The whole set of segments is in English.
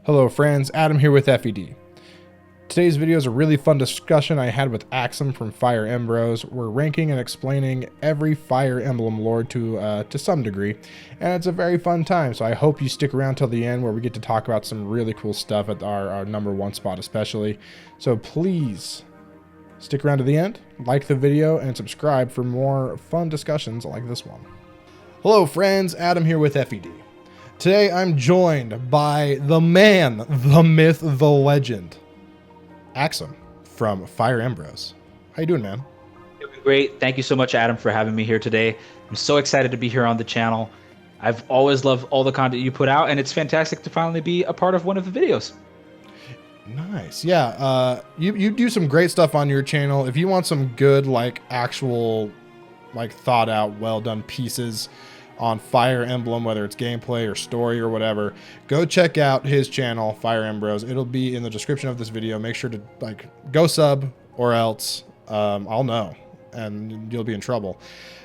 Hello friends, Adam here with FED. Today's video is a really fun discussion I had with Axum from Fire Embros. We're ranking and explaining every Fire Emblem lore to some degree, and it's a very fun time, so I hope you stick around till the end where we get to talk about some really cool stuff at our number one spot especially. So please stick around to the end, like the video, and subscribe for more fun discussions like this one. Hello friends, Adam here with FED. Today I'm joined by the man, the myth, the legend, Axum from Fire Embros. How you doing, man? Doing great. Thank you so much, Adam, for having me here today. I'm so excited to be here on the channel. I've always loved all the content you put out, and it's fantastic to finally be a part of one of the videos. Nice. Yeah, you do some great stuff on your channel. If you want some good, actual, thought out, well done pieces on Fire Emblem, whether it's gameplay or story or whatever, go check out his channel, Fire Embros. It'll be in the description of this video. Make sure to go sub, or else I'll know and you'll be in trouble.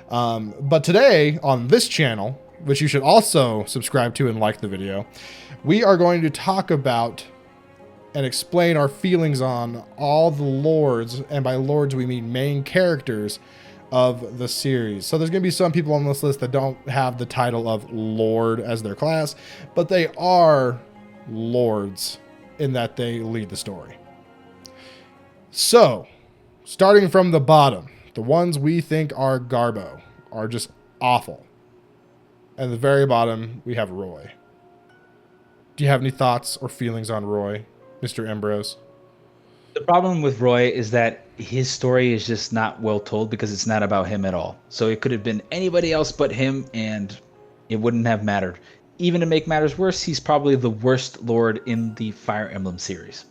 But today on this channel, which you should also subscribe to and like the video, we are going to talk about and explain our feelings on all the lords, and by lords we mean main characters of the series. So there's going to be some people on this list that don't have the title of Lord as their class, but they are lords in that they lead the story. So, starting from the bottom, the ones we think are Garbo are just awful. And at the very bottom, we have Roy. Do you have any thoughts or feelings on Roy, Mr. Embros? The problem with Roy is that his story is just not well told because it's not about him at all. So it could have been anybody else but him, and it wouldn't have mattered. Even to make matters worse, he's probably the worst lord in the Fire Emblem series.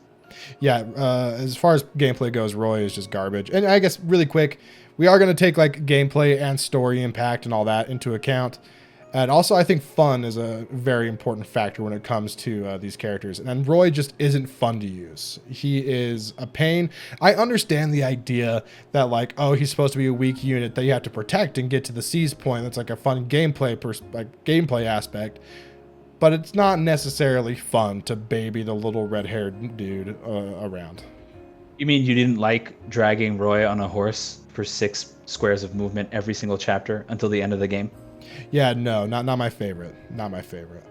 Yeah, as far as gameplay goes, Roy is just garbage. And I guess really quick, we are going to take gameplay and story impact and all that into account. And also, I think fun is a very important factor when it comes to these characters. And Roy just isn't fun to use. He is a pain. I understand the idea that, oh, he's supposed to be a weak unit that you have to protect and get to the seize point. That's a fun gameplay aspect. But it's not necessarily fun to baby the little red-haired dude around. You mean you didn't like dragging Roy on a horse for 6 squares of movement every single chapter until the end of the game? Yeah, no, not my favorite. Not my favorite.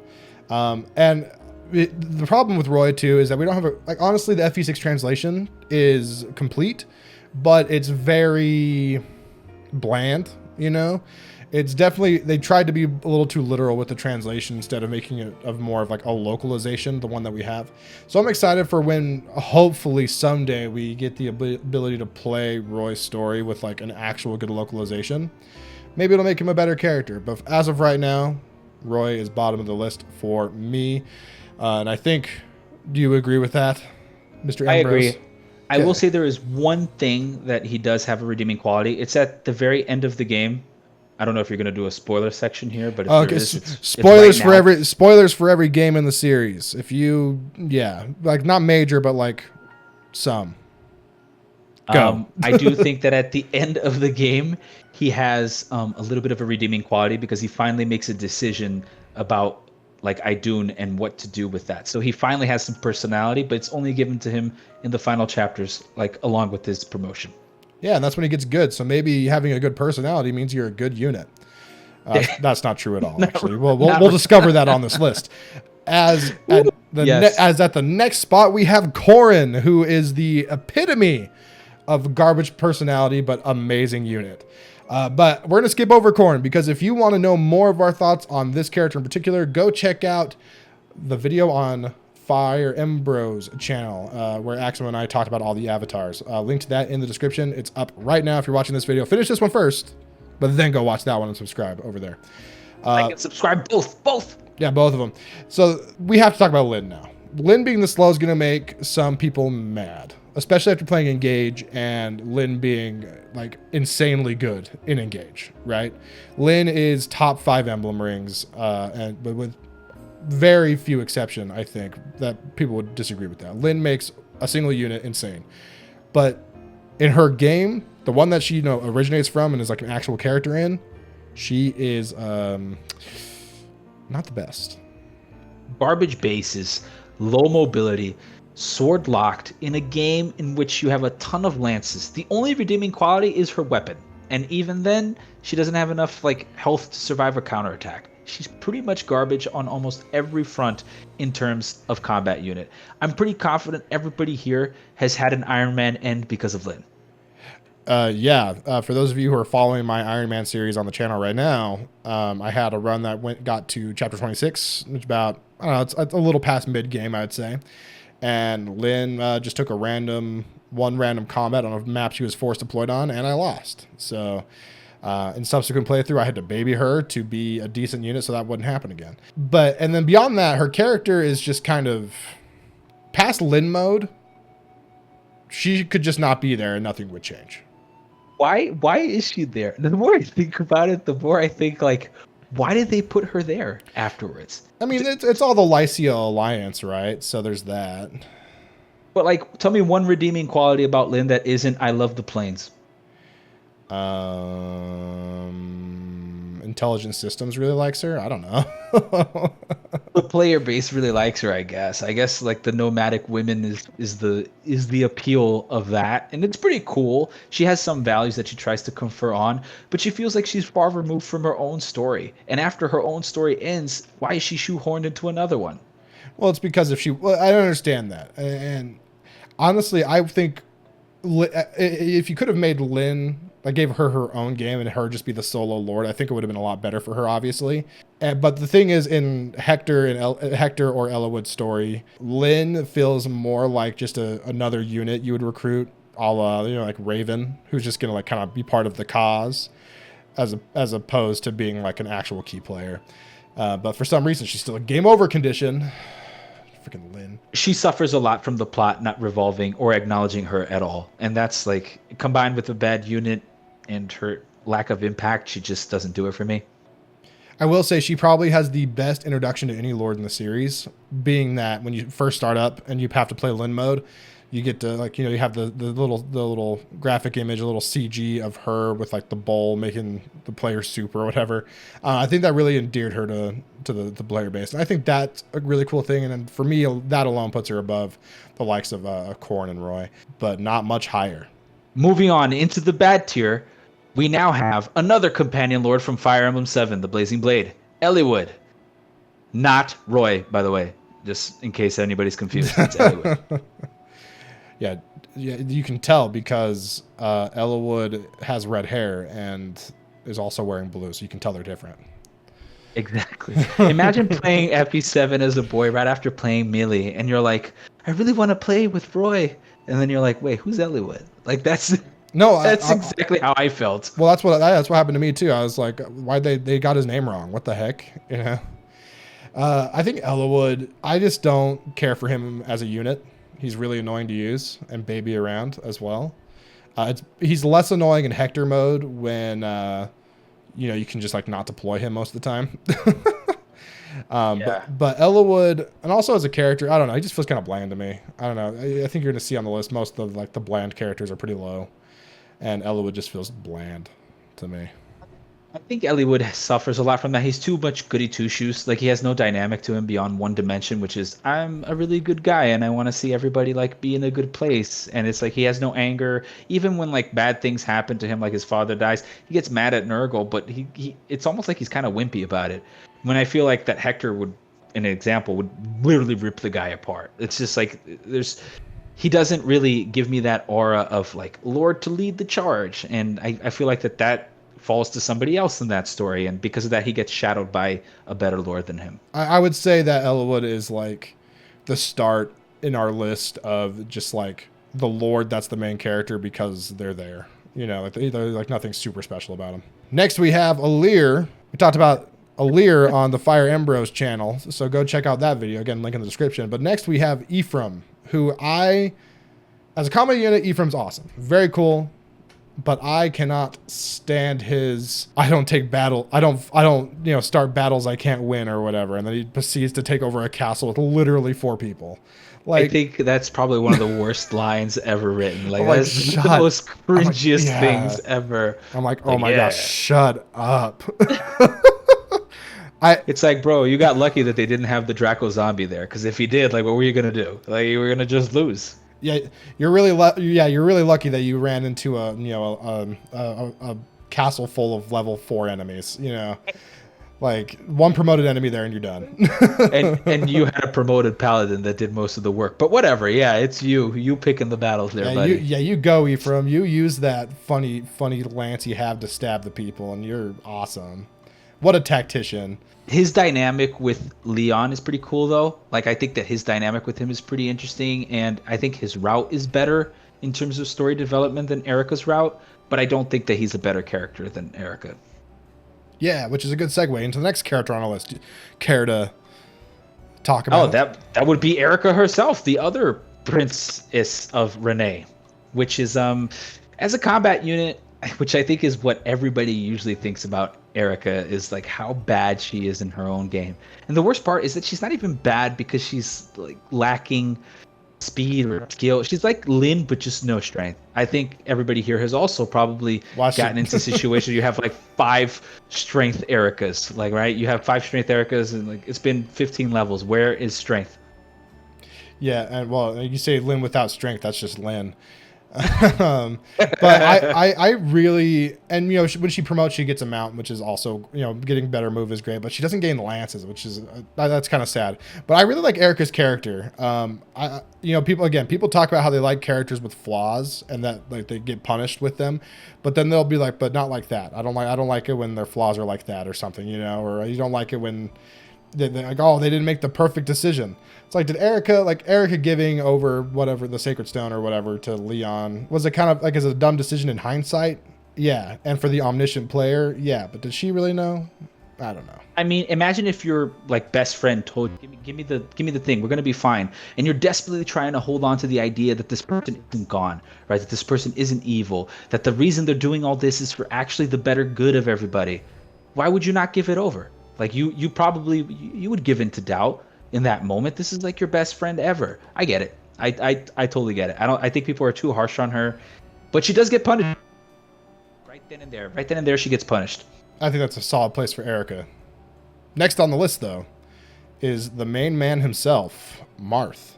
And the problem with Roy, too, is that we don't have honestly, the FE6 translation is complete, but it's very bland, you know? It's definitely, they tried to be a little too literal with the translation instead of making it of more of a localization, the one that we have. So I'm excited for when, hopefully someday, we get the ability to play Roy's story with an actual good localization. Maybe it'll make him a better character, but as of right now, Roy is bottom of the list for me. And I think, do you agree with that, Mr. Ambrose? I agree. I will say there is one thing that he does have a redeeming quality. It's at the very end of the game. I don't know if you're going to do a spoiler section here, but if there is, spoilers for every game in the series. If you, yeah, not major, but some. Go. I do think that at the end of the game, he has a little bit of a redeeming quality because he finally makes a decision about Idun and what to do with that. So he finally has some personality, but it's only given to him in the final chapters, along with his promotion. Yeah, and that's when he gets good. So maybe having a good personality means you're a good unit. That's not true at all, actually. We'll discover that on this list. As at the next spot, we have Corrin, who is the epitome of garbage personality, but amazing unit. But we're going to skip over Corrin, because if you want to know more of our thoughts on this character in particular, go check out the video on Fire Embros channel, where Axum and I talked about all the avatars. Link to that in the description. It's up right now if you're watching this video. Finish this one first, but then go watch that one and subscribe over there. Like and subscribe both. Yeah, both of them. So we have to talk about Lyn now. Lyn being this low is going to make some people mad, especially after playing Engage and Lyn being insanely good in Engage, right? Lyn is top 5 emblem rings, but with very few exception, I think, that people would disagree with that. Lyn makes a single unit insane. But in her game, the one that she originates from and is an actual character in, she is not the best. Garbage bases low mobility, sword locked in a game in which you have a ton of lances. The only redeeming quality is her weapon. And even then, she doesn't have enough like health to survive a counterattack. She's pretty much garbage on almost every front in terms of combat unit. I'm pretty confident everybody here has had an Iron Man end because of Lynn. For those of you who are following my Iron Man series on the channel right now, I had a run that got to chapter 26, which about, I don't know, it's a little past mid game, I'd say. And Lynn just took one random combat on a map she was force deployed on, and I lost. So in subsequent playthrough, I had to baby her to be a decent unit so that wouldn't happen again. And then beyond that, her character is just kind of past Lynn mode. She could just not be there and nothing would change. Why is she there? The more I think about it, the more I think like, why did they put her there afterwards? I mean, it's all the Lycia Alliance, right? So there's that. But like, tell me one redeeming quality about Lynn that isn't I love the planes. Intelligent Systems really likes her. I don't know. The player base really likes her, I guess. I guess like the nomadic women is the appeal of that, and it's pretty cool. She has some values that she tries to confer on, but she feels like she's far removed from her own story. And after her own story ends, why is she shoehorned into another one? Well, it's because I don't understand that. And honestly, I think if you could have made Lynn, I gave her own game and her just be the solo lord, I think it would have been a lot better for her, obviously. But the thing is, in Hector or Elwood's story, Lynn feels more like just another unit you would recruit, a la, like Raven, who's just gonna like kind of be part of the cause, as opposed to being like an actual key player. But for some reason, she's still a game over condition. Freaking Lynn. She suffers a lot from the plot not revolving or acknowledging her at all. And that's like, combined with a bad unit and her lack of impact, she just doesn't do it for me. I will say she probably has the best introduction to any lord in the series, being that when you first start up and you have to play Lynn mode, you get to like, you have the little graphic image, a little CG of her with like the bowl making the player soup or whatever. I think that really endeared her to the player base. And I think that's a really cool thing. And then for me, that alone puts her above the likes of Corrin and Roy, but not much higher. Moving on into the bad tier, we now have another companion lord from Fire Emblem 7, the Blazing Blade, Elwood. Not Roy, by the way, just in case anybody's confused. It's Elwood. Yeah, you can tell because Elwood has red hair and is also wearing blue, so you can tell they're different. Exactly. Imagine playing FE7 as a boy right after playing Melee, and you're like, I really want to play with Roy. And then you're like, wait, who's Elwood? Like, that's exactly how I felt. Well, that's what happened to me, too. I was like, why they got his name wrong? What the heck? I think Elwood, I just don't care for him as a unit. He's really annoying to use and baby around as well. He's less annoying in Hector mode when, you can just like not deploy him most of the time. But Elwood, and also as a character, I don't know, he just feels kind of bland to me. I don't know. I think you're going to see on the list, most of like the bland characters are pretty low. And Elwood just feels bland to me. I think Elwood suffers a lot from that. He's too much goody two-shoes. Like, he has no dynamic to him beyond one dimension, which is, I'm a really good guy and I want to see everybody like be in a good place. And it's like he has no anger. Even when like bad things happen to him, like his father dies, he gets mad at Nurgle, but he it's almost like he's kind of wimpy about it. When I feel like that Hector would, an example, would literally rip the guy apart. It's just like he doesn't really give me that aura of like Lord to lead the charge. And I feel like that falls to somebody else in that story, and because of that he gets shadowed by a better lord than him. I would say that Elwood is like the start in our list of just like the lord that's the main character because they're there. They're like nothing super special about him. Next we have Alir. We talked about Alir on the Fire Embros channel, so go check out that video. Again, link in the description. But next we have Ephraim, who as a combat unit, Ephraim's awesome. Very cool. But I cannot stand his, I don't start battles I can't win or whatever. And then he proceeds to take over a castle with literally 4 people. Like, I think that's probably one of the worst lines ever written. Like that's the most cringiest things ever. I'm like, oh my gosh, shut up. It's like, bro, you got lucky that they didn't have the Draco zombie there, because if he did, like, what were you gonna do? Like, you were gonna just lose. Yeah, you're really lucky that you ran into a castle full of level 4 enemies. You know, like one promoted enemy there and you're done. and you had a promoted paladin that did most of the work. But whatever, yeah, it's you picking the battles there, buddy. You go, Ephraim. You use that funny lance you have to stab the people, and you're awesome. What a tactician. His dynamic with Leon is pretty cool, though. Like, I think that his dynamic with him is pretty interesting, and I think his route is better in terms of story development than Erica's route, but I don't think that he's a better character than Erica. Yeah, which is a good segue into the next character on our list. Care to talk about? Oh, that would be Erica herself, the other princess of Renee, which is, as a combat unit, which I think is what everybody usually thinks about Erica, is like how bad she is in her own game. And the worst part is that she's not even bad because she's like lacking speed or skill. She's like Lynn, but just no strength. I think everybody here has also probably gotten into situations you have like 5 strength Ericas, like, right? You have 5 strength Ericas and like it's been 15 levels. Where is strength? Yeah, and well, you say Lynn without strength, that's just Lynn. But I really, and you know, when she promotes, she gets a mount, which is also, you know, getting better move is great, but she doesn't gain lances, which is that's kind of sad. But I really like Erica's character. You know, people talk about how they like characters with flaws and that like they get punished with them, but then they'll be like, but not like that. I don't like it when their flaws are like that or something, you know, or you don't like it when they're like, oh, they didn't make the perfect decision. It's like, did Erica giving over whatever, the Sacred Stone or whatever to Leon, was it kind of like as a dumb decision in hindsight? Yeah. And for the omniscient player, yeah. But did she really know? I don't know. I mean, imagine if your like best friend told you, give me the thing, we're gonna be fine, and you're desperately trying to hold on to the idea that this person isn't gone, right? That this person isn't evil, that the reason they're doing all this is for actually the better good of everybody. Why would you not give it over? Like you probably would give in to doubt in that moment. This is like your best friend ever. I get it. I totally get it. I think people are too harsh on her, but she does get punished right then and there. Right then and there, she gets punished. I think that's a solid place for Erica. Next on the list, though, is the main man himself, Marth.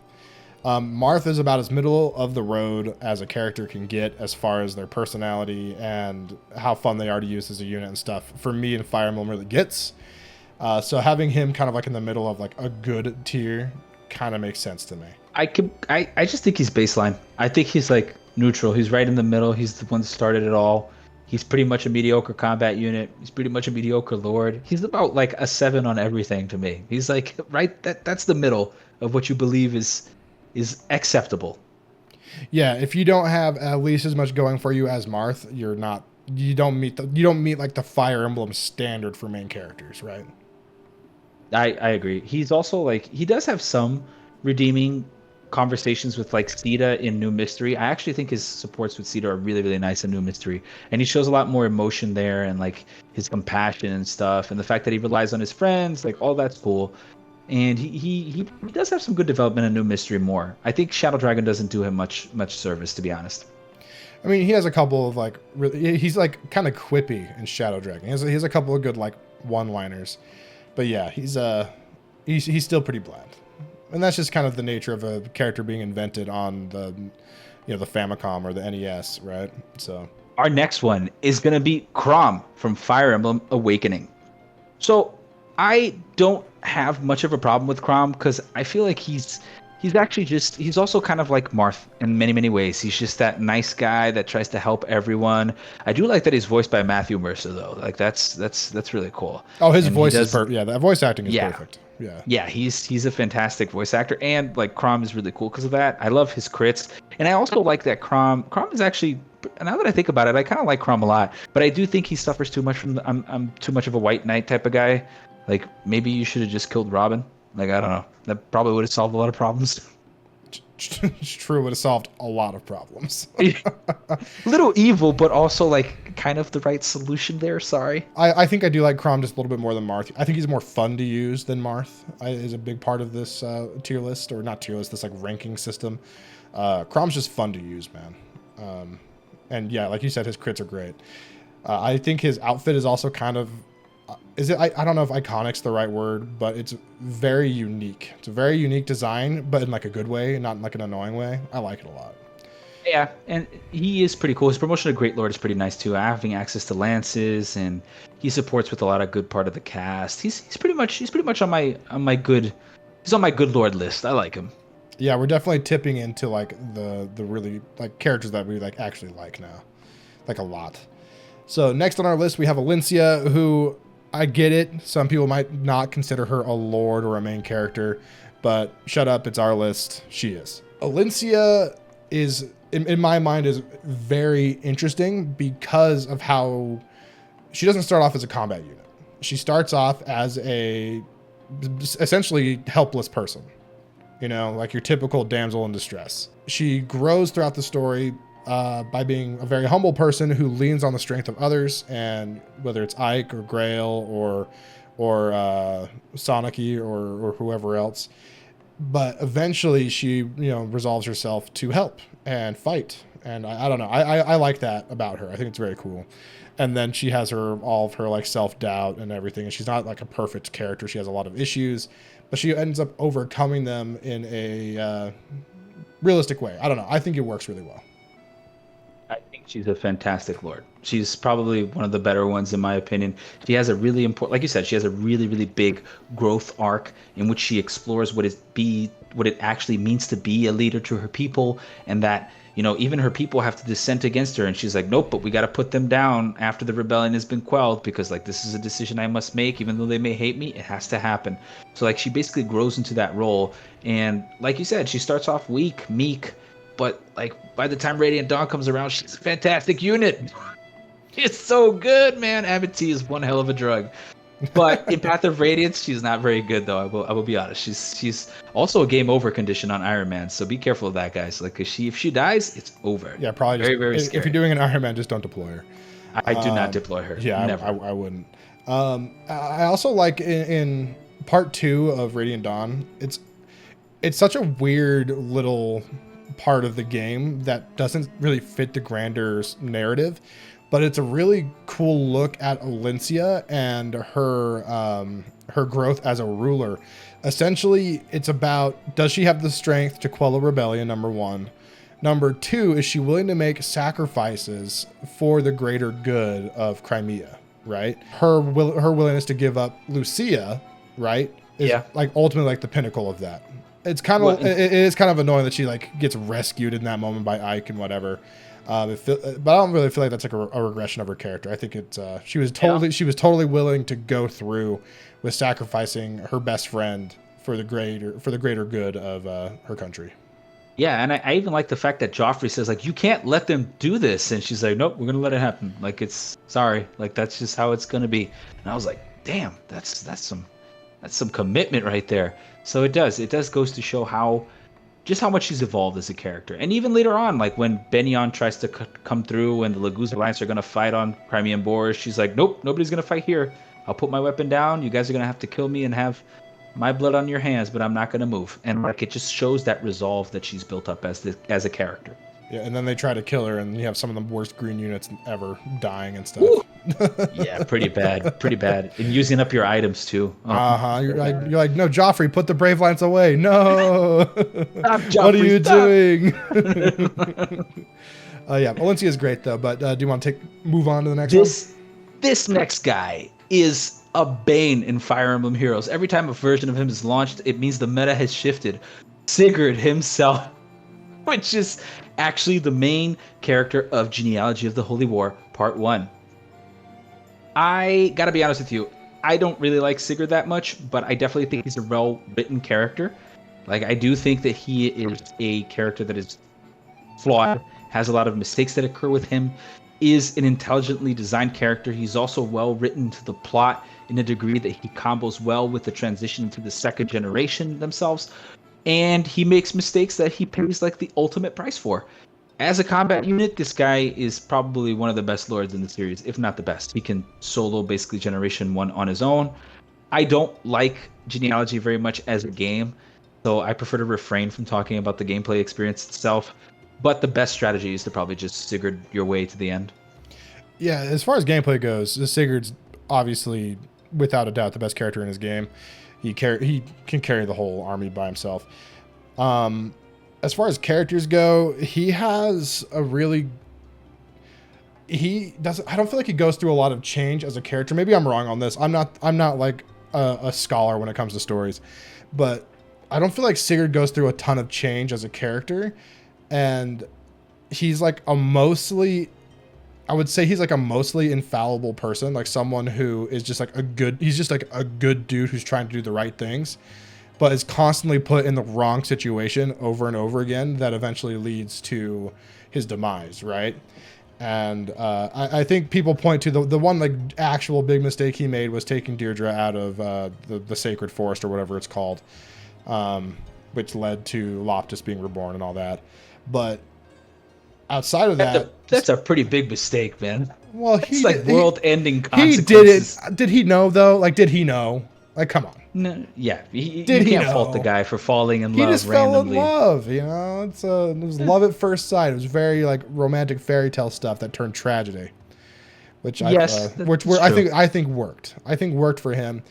Marth is about as middle of the road as a character can get as far as their personality and how fun they are to use as a unit and stuff. For me, and Fire Emblem really gets. So having him kind of like in the middle of like a good tier kind of makes sense to me. I just think he's baseline. I think he's like neutral. He's right in the middle. He's the one that started it all. He's pretty much a mediocre combat unit. He's pretty much a mediocre lord. He's about like a 7 on everything to me. He's like right that's the middle of what you believe is acceptable. Yeah, if you don't have at least as much going for you as Marth, you don't meet like the Fire Emblem standard for main characters, right? I agree. He's also like, he does have some redeeming conversations with like Sita in New Mystery. I actually think his supports with Sita are really, really nice in New Mystery. And he shows a lot more emotion there and like his compassion and stuff. And the fact that he relies on his friends, like all that's cool. And he does have some good development in New Mystery more. I think Shadow Dragon doesn't do him much service, to be honest. I mean, he has a couple of like, really, he's like kind of quippy in Shadow Dragon. He has a couple of good like one-liners. But yeah, he's still pretty bland, and that's just kind of the nature of a character being invented on the Famicom or the NES, right? So our next one is gonna be Crom from Fire Emblem Awakening. So I don't have much of a problem with Crom because I feel like he's also kind of like Marth in many, many ways. He's just that nice guy that tries to help everyone. I do like that he's voiced by Matthew Mercer though. Like that's really cool. Oh, his voice is perfect. Yeah, that voice acting is perfect. Yeah. Yeah, he's a fantastic voice actor, and like Crom is really cool because of that. I love his crits, and I also like that Crom is actually, now that I think about it, I kind of like Crom a lot, but I do think he suffers too much from I'm too much of a white knight type of guy. Like maybe you should have just killed Robin. Like, I don't know. That probably would have solved a lot of problems. It's true, would have solved a lot of problems. Little evil, but also like kind of the right solution there. Sorry. I think I do like Crom just a little bit more than Marth. I think he's more fun to use than Marth. Is a big part of this tier list, or not tier list, this like ranking system. Crom's just fun to use, man. And yeah, like you said, his crits are great. I think his outfit is also kind of is it? I don't know if iconic's the right word, but it's very unique. It's a very unique design, but in like a good way, not in like an annoying way. I like it a lot. Yeah, and he is pretty cool. His promotion to Great Lord is pretty nice too. Having access to lances, and he supports with a lot of good part of the cast. He's pretty much on my good. He's on my good Lord list. I like him. Yeah, we're definitely tipping into like the really like characters that we like actually like now, like a lot. So next on our list we have Alencia, who I get it. Some people might not consider her a lord or a main character, but shut up, it's our list. She is. Alencia is, in my mind, is very interesting because of how she doesn't start off as a combat unit. She starts off as a essentially helpless person, you know, like your typical damsel in distress. She grows throughout the story by being a very humble person who leans on the strength of others, and whether it's Ike or Grail or Sonicky or whoever else. But eventually she, you know, resolves herself to help and fight. And I don't know. I like that about her. I think it's very cool. And then she has all of her like self-doubt and everything. And she's not like a perfect character. She has a lot of issues, but she ends up overcoming them in a realistic way. I don't know. I think it works really well. I think she's a fantastic lord. She's probably one of the better ones in my opinion. She has a really important, like you said, she has a really, really big growth arc in which she explores what it actually means to be a leader to her people, and that, you know, even her people have to dissent against her, and she's like, nope, but we got to put them down after the rebellion has been quelled, because like this is a decision I must make, even though they may hate me, it has to happen. So like she basically grows into that role, and like you said, she starts off weak, meek, but like by the time Radiant Dawn comes around, she's a fantastic unit. It's so good, man. Amity is one hell of a drug. But in Path of Radiance, she's not very good, though. I will be honest. She's also a game over condition on Iron Man, so be careful of that, guys. Like, cause if she dies, it's over. Yeah, probably. Very scary. If you're doing an Iron Man, just don't deploy her. I do not deploy her. Yeah, never. I wouldn't. I also like in part 2 of Radiant Dawn. It's such a weird little part of the game that doesn't really fit the grander narrative, but it's a really cool look at Alencia and her growth as a ruler. Essentially, it's about, does she have the strength to quell a rebellion, number 1. Number 2, is she willing to make sacrifices for the greater good of Crimea, right? Her willingness to give up Lucia, right, is like ultimately like the pinnacle of that. It's kind of it is kind of annoying that she like gets rescued in that moment by Ike and whatever. But I don't really feel like that's like a regression of her character. I think it's she was totally willing to go through with sacrificing her best friend for the greater good of her country. Yeah, and I even like the fact that Joffrey says like, you can't let them do this, and she's like, nope, we're gonna let it happen. Like, it's sorry, like that's just how it's gonna be. And I was like, damn, that's some commitment right there. So it does goes to show how much she's evolved as a character. And even later on, like when Benyon tries to come through and the Laguz Alliance are going to fight on Crimean Boars, she's like, nope, nobody's going to fight here. I'll put my weapon down. You guys are going to have to kill me and have my blood on your hands, but I'm not going to move. And like it just shows that resolve that she's built up as a character. Yeah, and then they try to kill her, and you have some of the worst green units ever dying and stuff. Yeah, pretty bad. And using up your items too. Oh, You're like, no, Joffrey, put the Brave Lance away. No. Stop, Joffrey, what are you doing? Yeah, Alencia is great though. But do you want to move on to the next one? This next guy is a bane in Fire Emblem Heroes. Every time a version of him is launched, it means the meta has shifted. Sigurd himself, which is actually the main character of Genealogy of the Holy War, Part 1. I gotta be honest with you, I don't really like Sigurd that much, but I definitely think he's a well-written character. Like, I do think that he is a character that is flawed, has a lot of mistakes that occur with him, is an intelligently designed character. He's also well-written to the plot in a degree that he combos well with the transition to the second generation themselves. And he makes mistakes that he pays like the ultimate price for. As a combat unit, this guy is probably one of the best lords in the series, if not the best. He can solo basically Generation 1 on his own. I don't like Genealogy very much as a game, so I prefer to refrain from talking about the gameplay experience itself. But the best strategy is to probably just Sigurd your way to the end. Yeah, as far as gameplay goes, Sigurd's obviously, without a doubt, the best character in his game. He can carry the whole army by himself. As far as characters go, he has a really... I don't feel like he goes through a lot of change as a character. Maybe I'm wrong on this. I'm not like a scholar when it comes to stories, but I don't feel like Sigurd goes through a ton of change as a character, and he's like I would say he's like a mostly infallible person, like someone who is just like he's just like a good dude who's trying to do the right things, but is constantly put in the wrong situation over and over again that eventually leads to his demise, right? And I think people point to the one like actual big mistake he made was taking Deirdre out of the sacred forest or whatever it's called, which led to Loftus being reborn and all that. But outside of that's a pretty big mistake, man. Well, it's like world-ending consequences. He did it. Did he know though? Like, did he know? Like, come on. No, yeah, you can't fault the guy for falling in love randomly. He just randomly. fell in love, you know? It was love at first sight. It was very like romantic fairy tale stuff that turned tragedy, which I think worked. I think worked for him.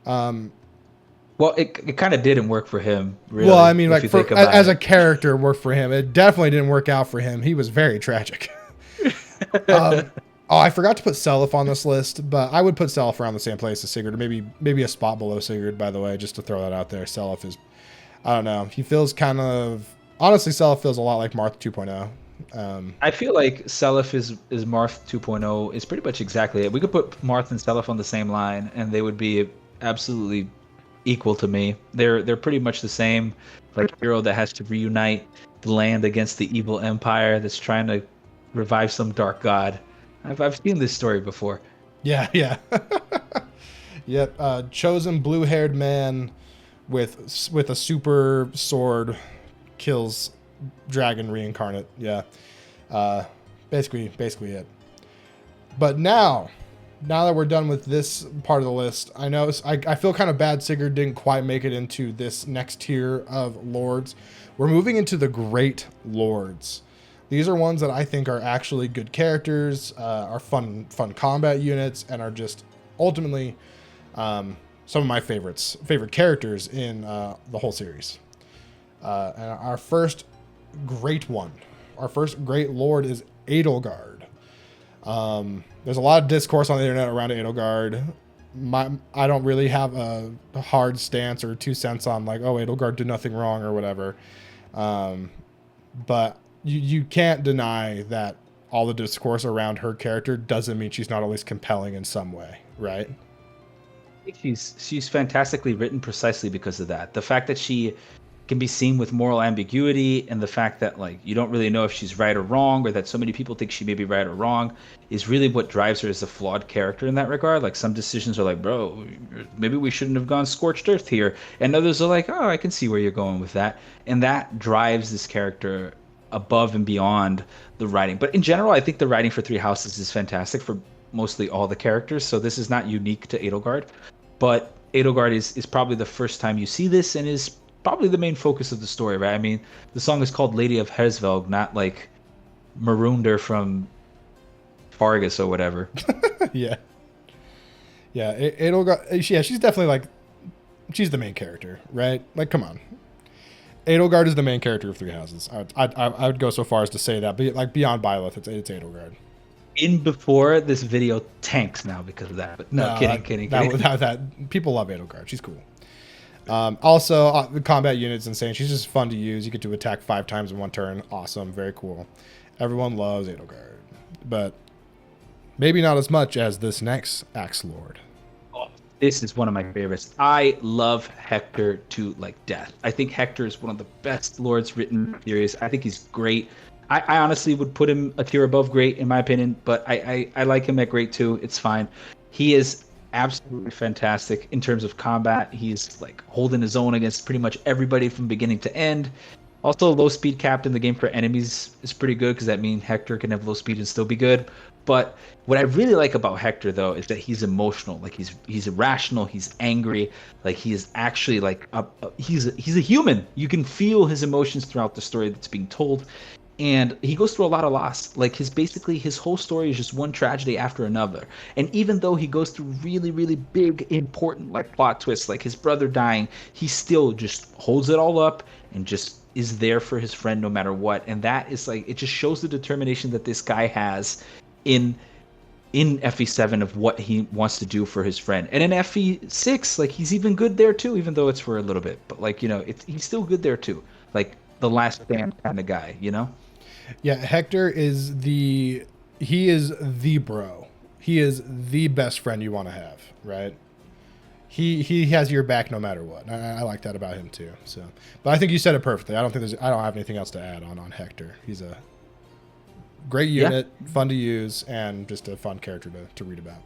Well, it kind of didn't work for him, really. Well, I mean, like as a character, it worked for him. It definitely didn't work out for him. He was very tragic. I forgot to put Seliph on this list, but I would put Seliph around the same place as Sigurd, or maybe a spot below Sigurd, by the way, just to throw that out there. Seliph is, I don't know, he feels kind of, honestly, Seliph feels a lot like Marth 2.0. I feel like Seliph is Marth 2.0 is pretty much exactly it. We could put Marth and Seliph on the same line, and they would be absolutely equal to me. They're pretty much the same, like a hero that has to reunite the land against the evil empire that's trying to revive some dark god. I've seen this story before. Yeah. Yep. Chosen blue-haired man with a super sword kills dragon reincarnate. Yeah. Basically it. But now that we're done with this part of the list, I feel kind of bad Sigurd didn't quite make it into this next tier of lords. We're moving into the great lords. These are ones that I think are actually good characters, are fun combat units, and are just ultimately some of my favorite characters in the whole series. And our first great lord is Adalard. There's a lot of discourse on the internet around Adalard. I don't really have a hard stance or 2 cents on like, oh, Adalard did nothing wrong or whatever. But you can't deny that all the discourse around her character doesn't mean she's not at least compelling in some way, right? She's fantastically written precisely because of that. The fact that she can be seen with moral ambiguity, and the fact that like you don't really know if she's right or wrong, or that so many people think she may be right or wrong, is really what drives her as a flawed character in that regard. Like some decisions are like, bro, maybe we shouldn't have gone scorched earth here, and others are like, oh, I can see where you're going with that, and that drives this character above and beyond the writing. But in general, I think the writing for Three Houses is fantastic for mostly all the characters, so this is not unique to Adalard. But Adalard is probably the first time you see this, and is probably the main focus of the story, right? I mean, the song is called Lady of Hersvelg, not like Maroonder from Fargus or whatever. Yeah, Adalard, yeah, she's definitely like, she's the main character, right? Like, come on. Adalard is the main character of Three Houses. I would go so far as to say that, but like beyond Byleth, it's Adalard. In before this video tanks now because of that, but no, kidding. That people love Adalard. She's cool. Also, the combat unit's insane. She's just fun to use. You get to attack 5 times in one turn. Awesome, very cool. Everyone loves Adalard, but maybe not as much as this next Axe Lord. This is one of my favorites. I love Hector to like death. I think Hector is one of the best lords written in the series. I think he's great. I honestly would put him a tier above great in my opinion, but I like him at great too. It's fine. He is absolutely fantastic in terms of combat. He's like holding his own against pretty much everybody from beginning to end. Also, low speed capped in the game for enemies is pretty good because that means Hector can have low speed and still be good. But what I really like about Hector though is that he's emotional. Like he's irrational. He's angry. Like he is actually like he's a human. You can feel his emotions throughout the story that's being told. and he goes through a lot of loss. Like his whole story is just one tragedy after another. And even though he goes through really, really big, important like plot twists, like his brother dying, he still just holds it all up and just is there for his friend no matter what. And that is like, it just shows the determination that this guy has in FE7 of what he wants to do for his friend. And in FE6, like he's even good there too, even though it's for a little bit. But like, he's still good there too. Like the last stand kind of guy, Yeah, Hector is the bro. He is the best friend you want to have, right? He has your back no matter what. I like that about him too. So, but I think you said it perfectly. I don't have anything else to add on Hector. He's a great unit, fun to use, and just a fun character to read about.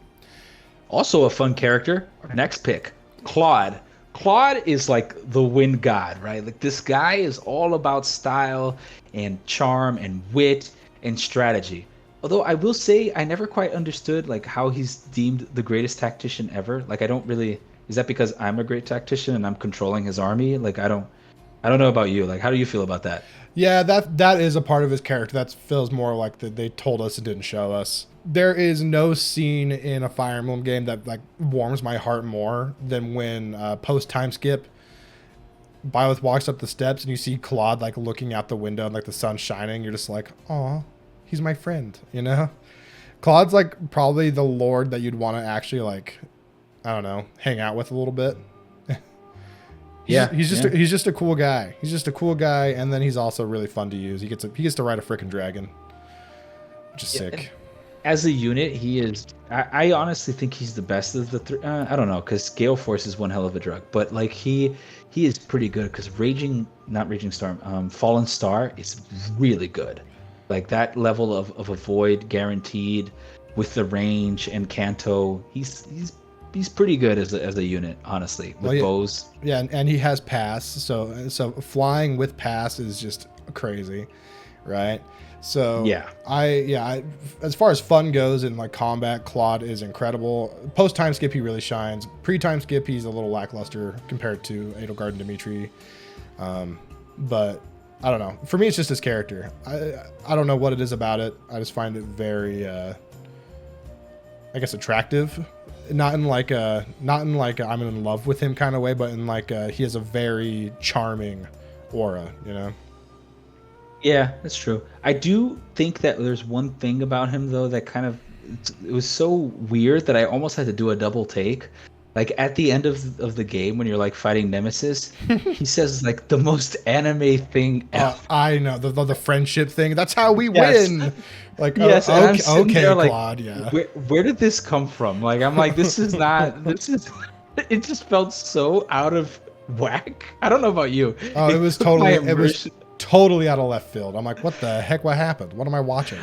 Also a fun character, our next pick, Claude. Claude is like the wind god, right? Like this guy is all about style and charm and wit and strategy. Although I will say I never quite understood like how he's deemed the greatest tactician ever. Like I don't really, is that because I'm a great tactician and I'm controlling his army? Like I don't know about you. Like how do you feel about that? Yeah, that is a part of his character. That feels more like they told us and didn't show us. There is no scene in a Fire Emblem game that like warms my heart more than when post time skip, Byleth walks up the steps and you see Claude like looking out the window and like the sun's shining. You're just like, aw, he's my friend, Claude's like probably the lord that you'd want to actually like, I don't know, hang out with a little bit. He's just a cool guy. He's just a cool guy, and then he's also really fun to use. He gets to ride a freaking dragon, which is sick. As a unit, he is. I honestly think he's the best of the three. I don't know, because Gale Force is one hell of a drug, but like he is pretty good. Because Fallen Star is really good. Like that level of a void guaranteed with the range and Canto, he's pretty good as a unit, honestly, with bows. Yeah, and he has pass, so flying with pass is just crazy, right? So I as far as fun goes in like combat, Claude is incredible. Post time skip he really shines. Pre time skip he's a little lackluster compared to Adalard and Demitri, but I don't know. For me, it's just his character. I don't know what it is about it. I just find it very, I guess, attractive. Not in like a I'm in love with him kind of way, but in like he has a very charming aura, Yeah, that's true. I do think that there's one thing about him though that kind of it was so weird that I almost had to do a double take. Like at the end of the game when you're like fighting Nemesis, he says like the most anime thing ever. I know the friendship thing. That's how we win. Like yes, okay, there, like, Claude. Yeah. Where did this come from? Like I'm like this is not this is. It just felt so out of whack. I don't know about you. Oh, it was totally out of left field. I'm like, what the heck? What happened? What am I watching?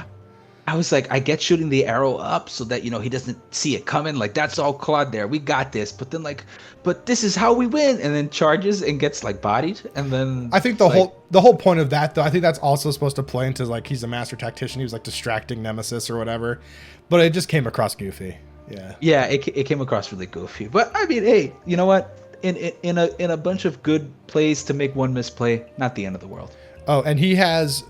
I was like, I get shooting the arrow up so that, he doesn't see it coming. Like, that's all Claude there. We got this. But then, like, but this is how we win. And then charges and gets, like, bodied. And then... I think the whole point of that, though, I think that's also supposed to play into, like, he's a master tactician. He was, like, distracting Nemesis or whatever. But it just came across goofy. Yeah. Yeah, it came across really goofy. But, I mean, hey, you know what? In a bunch of good plays to make one misplay, not the end of the world. Oh, and he has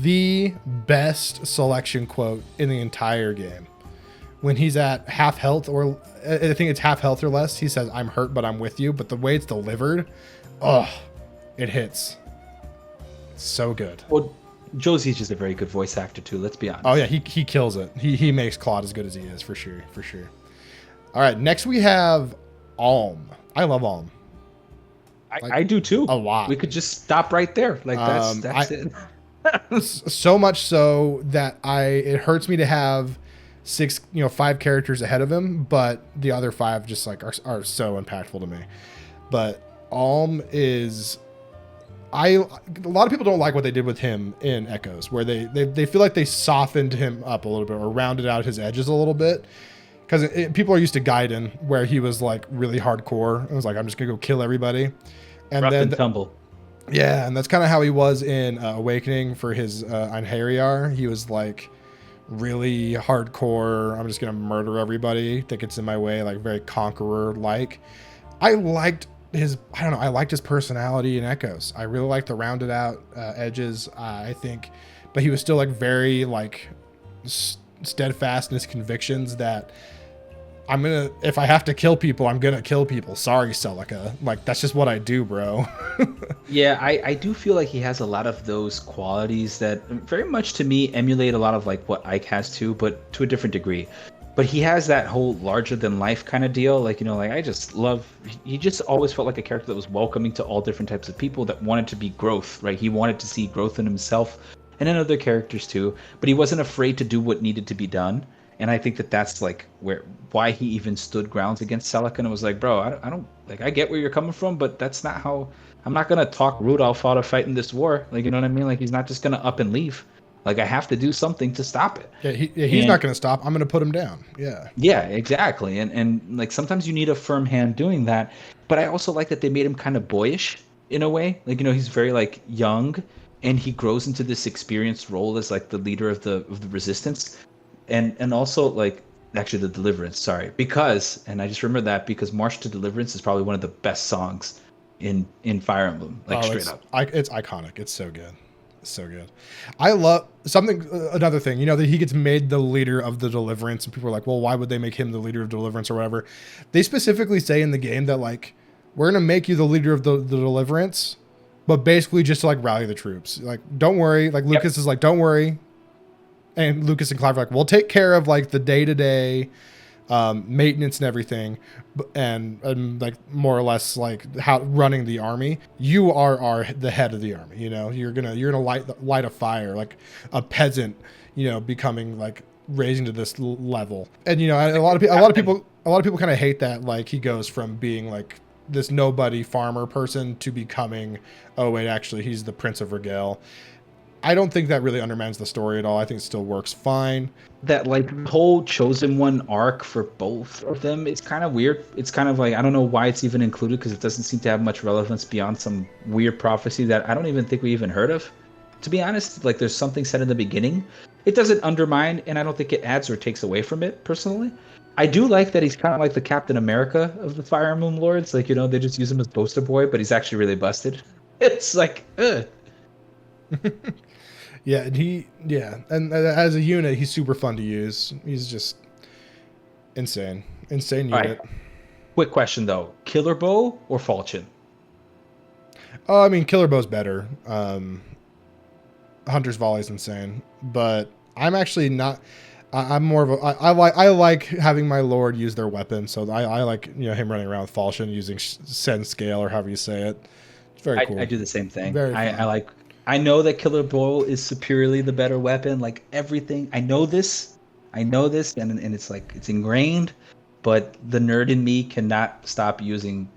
the best selection quote in the entire game. When he's at half health, or I think it's half health or less, he says, "I'm hurt, but I'm with you." But the way it's delivered, it hits. It's so good. Well, Josie's just a very good voice actor too. Let's be honest. Oh yeah, he kills it. He makes Claude as good as he is for sure. All right, next we have Alm. I love Alm. I do too. A lot. We could just stop right there. Like that's it. So much so that it hurts me to have 5 characters ahead of him, but the other 5 just like are so impactful to me. But Alm is a lot of people don't like what they did with him in Echoes, where they feel like they softened him up a little bit or rounded out his edges a little bit. Because people are used to Gaiden, where he was like really hardcore. It was like, I'm just gonna go kill everybody, and rough then and tumble. Yeah, and that's kind of how he was in Awakening for his Einherjar. He was like really hardcore. I'm just gonna murder everybody that gets in my way, like very conqueror like. I liked I don't know, I liked his personality in Echoes. I really liked the rounded out edges, I think, but he was still like very like steadfast in his convictions that if I have to kill people, I'm gonna kill people. Sorry, Celica. Like, that's just what I do, bro. Yeah, I do feel like he has a lot of those qualities that very much to me emulate a lot of like what Ike has too, but to a different degree. But he has that whole larger than life kind of deal. Like, like I just love, he just always felt like a character that was welcoming to all different types of people that wanted to be growth, right? He wanted to see growth in himself and in other characters too, but he wasn't afraid to do what needed to be done. And I think that that's like why he even stood grounds against Celica and was like, bro, I don't like, I get where you're coming from, but that's not how, I'm not going to talk Rudolph out of fighting this war. Like, you know what I mean? Like, he's not just going to up and leave. Like, I have to do something to stop it. Yeah, he's not going to stop. I'm going to put him down. Yeah. Yeah, exactly. And like sometimes you need a firm hand doing that. But I also like that they made him kind of boyish in a way. Like, he's very like young and he grows into this experienced role as like the leader of the resistance. And also like actually the Deliverance, sorry. And I just remember that because March to Deliverance is probably one of the best songs in Fire Emblem. Like straight up. It's iconic. It's so good. So good. I love another thing, that he gets made the leader of the Deliverance and people are like, well, why would they make him the leader of Deliverance or whatever? They specifically say in the game that like, we're going to make you the leader of the Deliverance, but basically just to like rally the troops. Like, don't worry. Like Lucas is like, don't worry. And Lucas and Clive are like, we'll take care of like the day-to-day maintenance and everything, and like more or less like how running the army. You are the head of the army. You're gonna light a fire like a peasant. Becoming like raising to this level. And a lot of people kind of hate that like he goes from being like this nobody farmer person to becoming, oh wait, actually he's the Prince of Regale. I don't think that really undermines the story at all. I think it still works fine. That like whole Chosen One arc for both of them is kind of weird. It's kind of like, I don't know why it's even included because it doesn't seem to have much relevance beyond some weird prophecy that I don't even think we even heard of. To be honest, like there's something said in the beginning. It doesn't undermine and I don't think it adds or takes away from it personally. I do like that he's kind of like the Captain America of the Fire Emblem Lords. Like, they just use him as poster boy, but he's actually really busted. It's like, ugh. Yeah, and as a unit, he's super fun to use. He's just insane unit. Right. Quick question though: Killer Bow or Falchion? Oh, I mean, Killer Bow's better. Hunter's Volley's insane, but I'm actually not. I'm more of a. I like having my Lord use their weapon, so I like him running around with Falchion using Send Scale or however you say it. It's very cool. I do the same thing. Very fun. I know that Killer Bow is superiorly the better weapon, like everything. I know this, and it's like, it's ingrained, but the nerd in me cannot stop using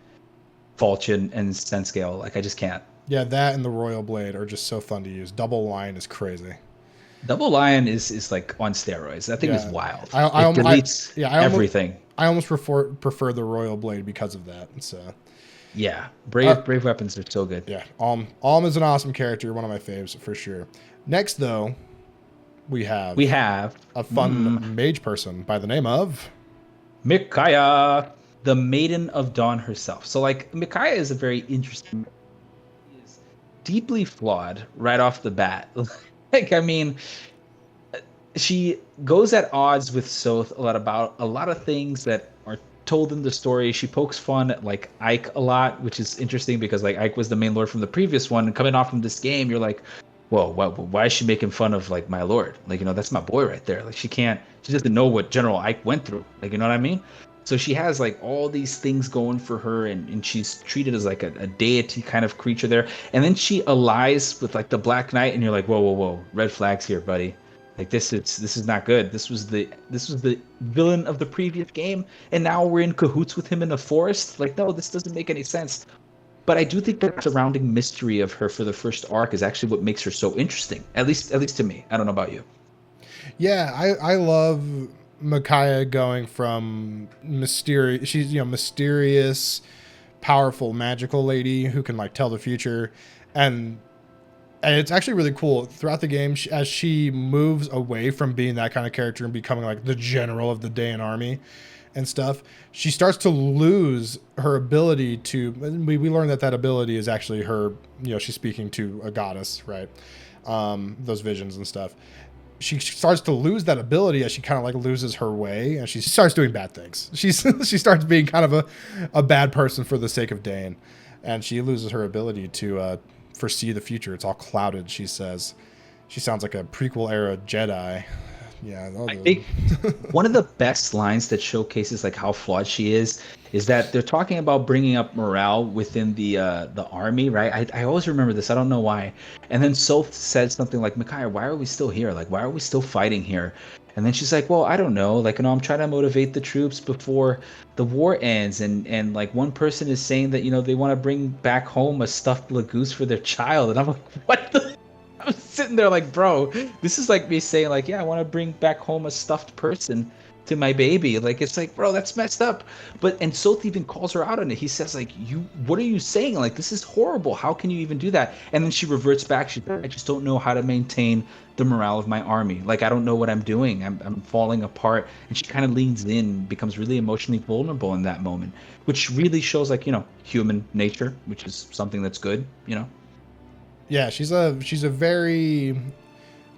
Falchion and Send Scale. Like, I just can't. Yeah, that and the Royal Blade are just so fun to use. Double Lion is crazy. Double Lion is like on steroids. That thing is wild. It deletes everything. I almost prefer the Royal Blade because of that. So. Yeah, brave weapons are so good. Yeah, Alm is an awesome character, one of my faves for sure. Next, though, we have a fun mage person by the name of Mika, the Maiden of Dawn herself. So, like, Mika is a very interesting. She is deeply flawed right off the bat. Like, I mean, she goes at odds with Soth about a lot of things that are told in the story. She pokes fun at like Ike a lot, which is interesting because like Ike was the main lord from the previous one, and coming off from this game, you're like, whoa, why is she making fun of like my lord? Like, that's my boy right there. Like, she doesn't know what General Ike went through. Like, you know what I mean? So she has like all these things going for her, and she's treated as like a deity kind of creature there. And then she allies with like the Black Knight, and you're like, whoa, red flags here, buddy. Like, this is not good. This was the villain of the previous game, and now we're in cahoots with him in a forest. Like, no, this doesn't make any sense. But I do think that surrounding mystery of her for the first arc is actually what makes her so interesting. At least to me. I don't know about you. Yeah, I love Micaiah going from mysterious. She's mysterious, powerful, magical lady who can like tell the future, and it's actually really cool throughout the game as she moves away from being that kind of character and becoming like the general of the Daean army. and stuff, she starts to lose her ability to. We learn that ability is actually her. She's speaking to a goddess, right? Those visions and stuff. She starts to lose that ability as she kind of like loses her way, and she starts doing bad things. She starts being kind of a bad person for the sake of Dane, and she loses her ability to foresee the future. It's all clouded, she says. She sounds like a prequel era Jedi. Yeah, I think one of the best lines that showcases like how flawed she is that they're talking about bringing up morale within the army, right? I always remember this. I don't know why. And then Soph said something like, "Micaiah, why are we still here? Like, why are we still fighting here?" And then she's like, "Well, I don't know. Like, I'm trying to motivate the troops before the war ends." And like one person is saying that they want to bring back home a stuffed lagoose for their child, and I'm like, what the. I'm sitting there like, bro, this is like me saying like, yeah, I want to bring back home a stuffed person to my baby. Like, it's like, bro, that's messed up. And Soth even calls her out on it. He says like, what are you saying? Like, this is horrible. How can you even do that? And then she reverts back. She's like, I just don't know how to maintain the morale of my army. Like, I don't know what I'm doing. I'm falling apart. And she kind of leans in, becomes really emotionally vulnerable in that moment, which really shows like, human nature, which is something that's good, Yeah, she's a very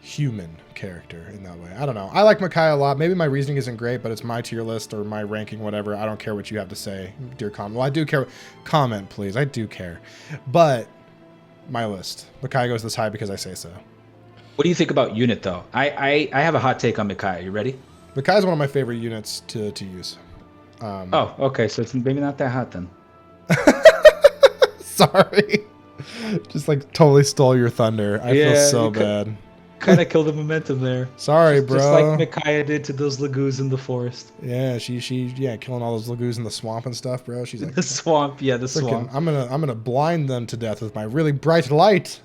human character in that way. I don't know. I like Micaiah a lot. Maybe my reasoning isn't great, but it's my tier list or my ranking, whatever. I don't care what you have to say, dear comment. Well, I do care. Comment, please. I do care. But my list. Micaiah goes this high because I say so. What do you think about unit, though? I have a hot take on Micaiah. You ready? Micaiah's one of my favorite units to use. Oh, okay. So it's maybe not that hot then. Sorry. Just like totally stole your thunder. I feel so bad. Kind of killed the momentum there. Sorry, bro. Just like Micaiah did to those lagoos in the forest. Yeah, she killing all those lagoos in the swamp and stuff, bro. She's like the swamp, the swamp. I'm gonna blind them to death with my really bright light.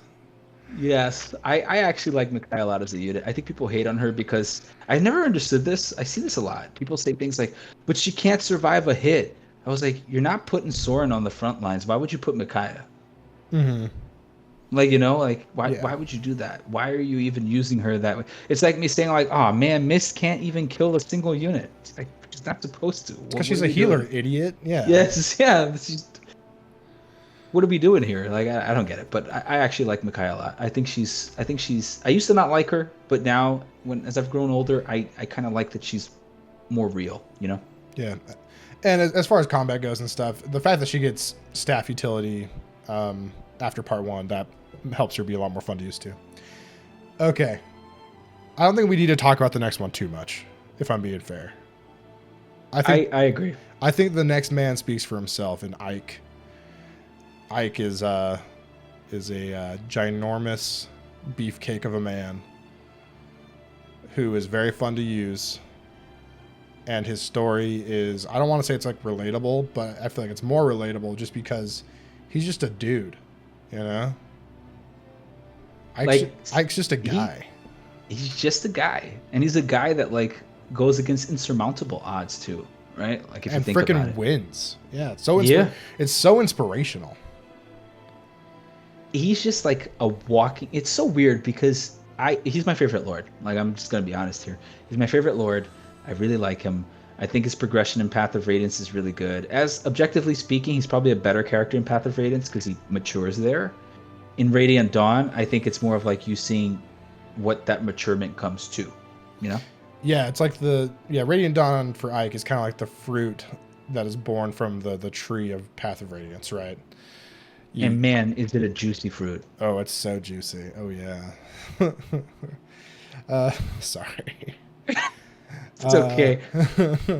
Yes, I actually like Micaiah a lot as a unit. I think people hate on her because I never understood this. I see this a lot. People say things like, "But she can't survive a hit." I was like, "You're not putting Soren on the front lines. Why would you put Micaiah?" Mm-hmm. Like, why would you do that? Why are you even using her that way? It's like me saying like, oh man, Mist can't even kill a single unit. It's like, she's not supposed to. Because she's a healer, idiot. Yeah. Yes, yeah. What are we doing here? Like, I don't get it. But I actually like Micaiah a lot. I think she's. I used to not like her, but now as I've grown older, I kind of like that she's more real. Yeah. And as far as combat goes and stuff, the fact that she gets staff utility after part 1, that helps her be a lot more fun to use too. Okay. I don't think we need to talk about the next one too much, if I'm being fair. I agree. I think the next man speaks for himself in Ike. Ike is a ginormous beefcake of a man who is very fun to use. And his story is, I don't want to say it's like relatable, but I feel like it's more relatable just because he's just a dude, Ike's just a guy. He's just a guy. And he's a guy that like goes against insurmountable odds too, right? Like if you think about it. And freaking wins. Yeah. It's so inspirational. He's just like a walking, it's so weird because he's my favorite Lord. Like, I'm just going to be honest here. He's my favorite Lord. I really like him. I think his progression in Path of Radiance is really good. As objectively speaking, he's probably a better character in Path of Radiance because he matures there. In Radiant Dawn, I think it's more of like you seeing what that maturement comes to, Yeah, it's like Radiant Dawn for Ike is kind of like the fruit that is born from the tree of Path of Radiance, right? And man, is it a juicy fruit. Oh, it's so juicy. Oh, yeah. Sorry. It's okay.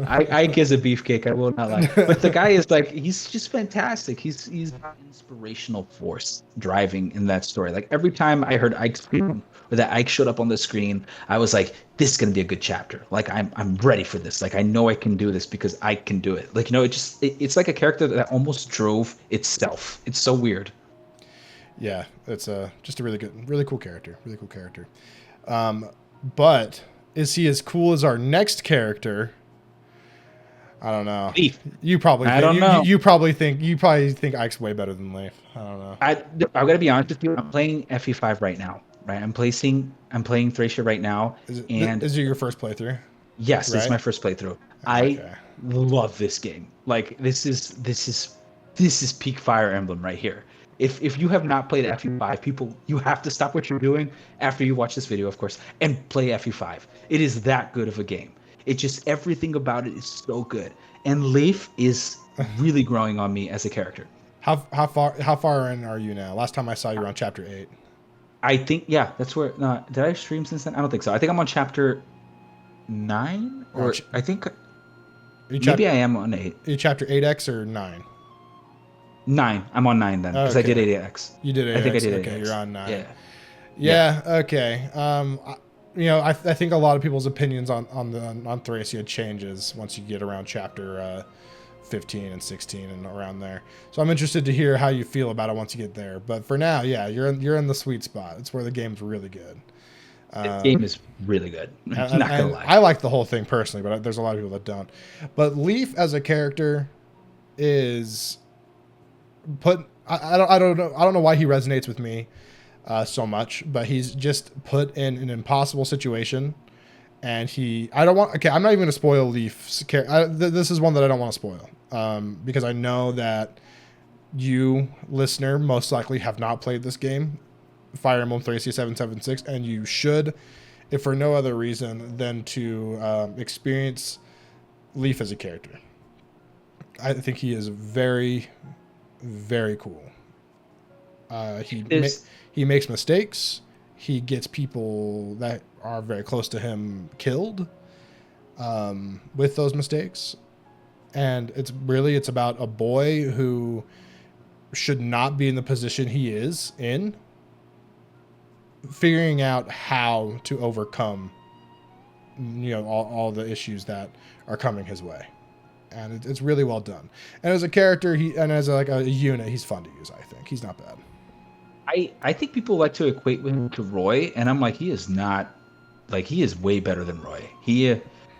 Ike is a beefcake. I will not lie. But the guy is like, he's just fantastic. He's an inspirational force driving in that story. Like every time I heard Ike scream or that Ike showed up on the screen, I was like, this is going to be a good chapter. Like I'm ready for this. Like I know I can do this because Ike can do it. Like, it's like a character that almost drove itself. It's so weird. Yeah, it's just a really cool character. Really cool character. But is he as cool as our next character? I don't know. Leaf. You probably think Ike's way better than Leif. I don't know. I've got to be honest with you. I'm playing FE5 right now. Right, I'm playing Thracia right now. Is it your first playthrough? Yes, this is right? my first playthrough. I Okay. love this game. Like this is peak Fire Emblem right here. If you have not played FE5, people, you have to stop what you're doing after you watch this video, of course, and play FE5. It is that good of a game. It just everything about it is so good. And Leif is really growing on me as a character. How far in are you now? Last time I saw you were on chapter 8. I think yeah, that's where. Did I stream since then? I don't think so. I think I'm on chapter 9, or I think maybe I am on 8. Are you chapter 8X or 9? 9. I'm on 9 then because I did 8X. You did 8X. I think I did 8X. Okay, you're on 9. Yeah. Yeah. Okay. I think a lot of people's opinions on Thracia changes once you get around chapter 15 and 16 and around there. So I'm interested to hear how you feel about it once you get there. But for now, yeah, you're in the sweet spot. It's where the game's really good. The game is really good. Not gonna lie. I like the whole thing personally, but there's a lot of people that don't. But Leif as a character is put. I don't know why he resonates with me so much, but he's just put in an impossible situation, and I'm not even going to spoil Leif's character. This is one that I don't want to spoil because I know that you, listener, most likely have not played this game, Fire Emblem Thracia 776, and you should, if for no other reason than to experience Leif as a character. I think he is very, very cool. He makes mistakes. He gets people that are very close to him killed with those mistakes. And it's about a boy who should not be in the position he is in, figuring out how to overcome, all the issues that are coming his way. And it's really well done. And as a character, as a unit, he's fun to use, I think. He's not bad. I think people like to equate him to Roy, and I'm like, he is not. Like, he is way better than Roy. He,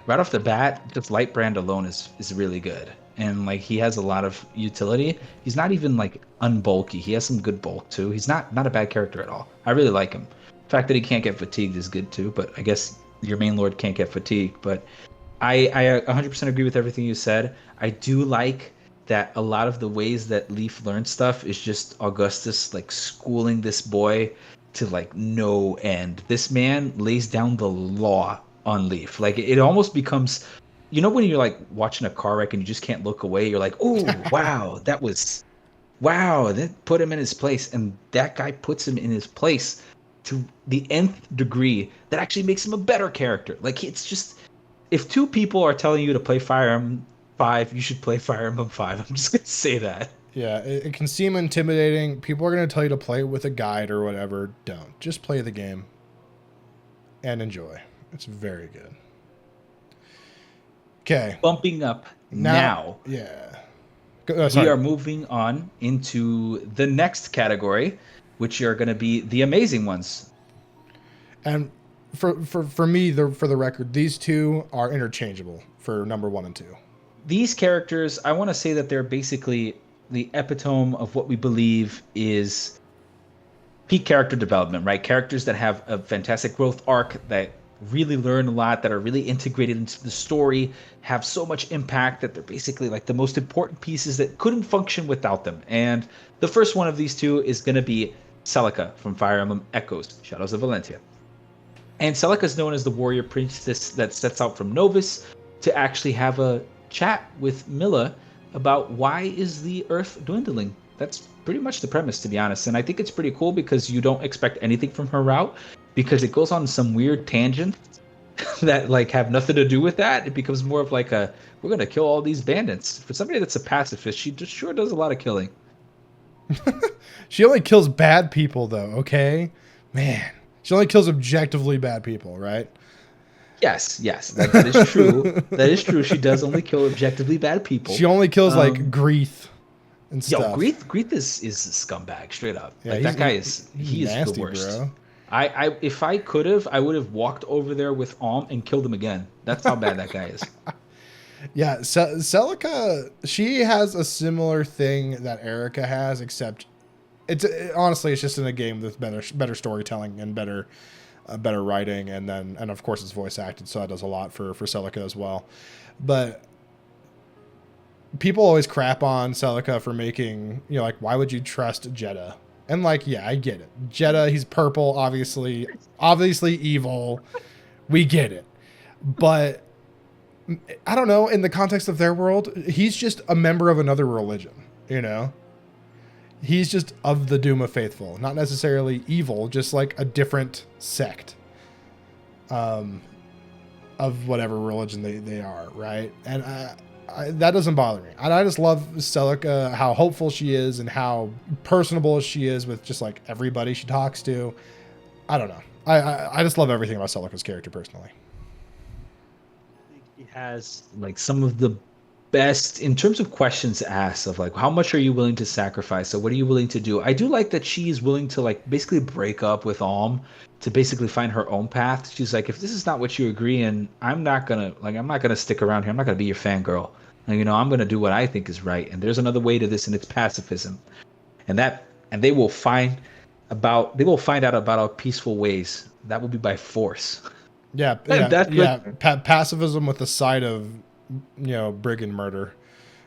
right off the bat, just Lightbrand alone is really good. And, like, he has a lot of utility. He's not even, like, unbulky. He has some good bulk, too. He's not a bad character at all. I really like him. The fact that he can't get fatigued is good, too, but I guess your main lord can't get fatigued. But I 100% agree with everything you said. I do like that a lot of the ways that Leif learns stuff is just Augustus, like, schooling this boy to, like, no end. This man lays down the law on Leif. Like, it almost becomes, when you're, like, watching a car wreck and you just can't look away, you're like, oh, wow, that put him in his place. And that guy puts him in his place to the nth degree that actually makes him a better character. Like, it's just, if two people are telling you to play Fire Emblem 5, you should play Fire Emblem 5. I'm just going to say that. Yeah, it can seem intimidating. People are going to tell you to play with a guide or whatever. Don't. Just play the game and enjoy. It's very good. Okay. Bumping up now. Yeah. We are moving on into the next category, which are going to be the amazing ones. And for me, for the record, these two are interchangeable for number 1 and 2. These characters, I want to say that they're basically the epitome of what we believe is peak character development, right? Characters that have a fantastic growth arc, that really learn a lot, that are really integrated into the story, have so much impact that they're basically like the most important pieces that couldn't function without them. And the first one of these two is going to be Celica from Fire Emblem Echoes, Shadows of Alencia. And Celica is known as the warrior princess that sets out from Novus to actually have a chat with Milla about why is the earth dwindling. That's pretty much the premise, to be honest. And I think it's pretty cool because you don't expect anything from her route, because it goes on some weird tangent that like have nothing to do with that. It becomes more of like we're going to kill all these bandits. For somebody that's a pacifist, she just sure does a lot of killing. She only kills bad people, though, okay? Man, she only kills objectively bad people, right? Yes, that is true. That is true. She does only kill objectively bad people. She only kills like Greeth and stuff. Greeth is a scumbag, straight up. Yeah, like that guy is nasty, the worst. Bro. If I I would have walked over there with Alm and killed him again. That's how bad that guy is. Yeah, Celica, she has a similar thing that Erica has, except honestly it's just in a game with better storytelling and better better writing, and of course it's voice acted, so that does a lot for Celica as well. But people always crap on Celica for making, like, why would you trust Jeddah? And like, yeah, I get it. Jeddah, he's purple, obviously evil. We get it. But I don't know, in the context of their world, he's just a member of another religion, He's just of the Duma faithful, not necessarily evil, just like a different sect of whatever religion they are, right? And that doesn't bother me. And I just love Celica, how hopeful she is and how personable she is with just like everybody she talks to. I don't know. I just love everything about Celica's character personally. He has like some of the best in terms of questions asked of like, how much are you willing to sacrifice? So what are you willing to do? I do like that she's willing to like basically break up with Alm to basically find her own path. She's like, if this is not what you agree in, I'm not gonna stick around here. I'm not gonna be your fangirl. And, I'm gonna do what I think is right. And there's another way to this, and it's pacifism. And they will find out about our peaceful ways. That will be by force. Yeah, pacifism with a side of brigand murder.